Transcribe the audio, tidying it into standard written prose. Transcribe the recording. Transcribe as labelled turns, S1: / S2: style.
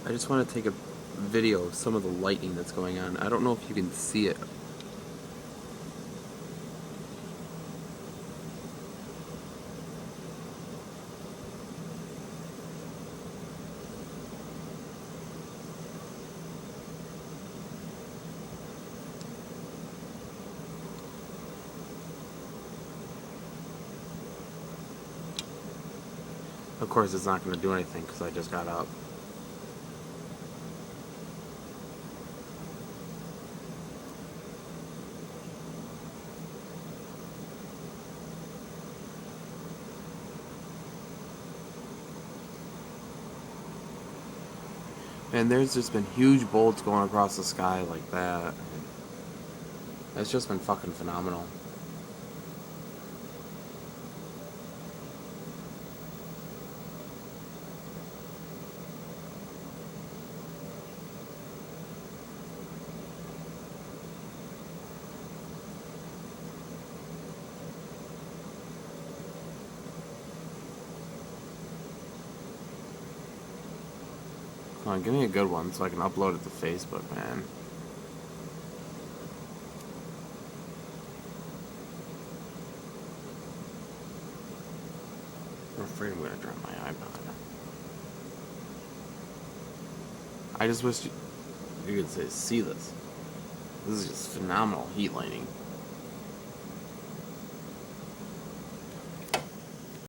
S1: I just want to take a video of some of the lightning that's going on. I don't know if you can see it. Of course, it's not going to do anything because I just got up. And there's just been huge bolts going across the sky like that. It's just been fucking phenomenal. Come on, give me a good one so I can upload it to Facebook, man. I'm afraid I'm gonna drop my iPod. I just wish you could see this. This is just phenomenal heat lighting.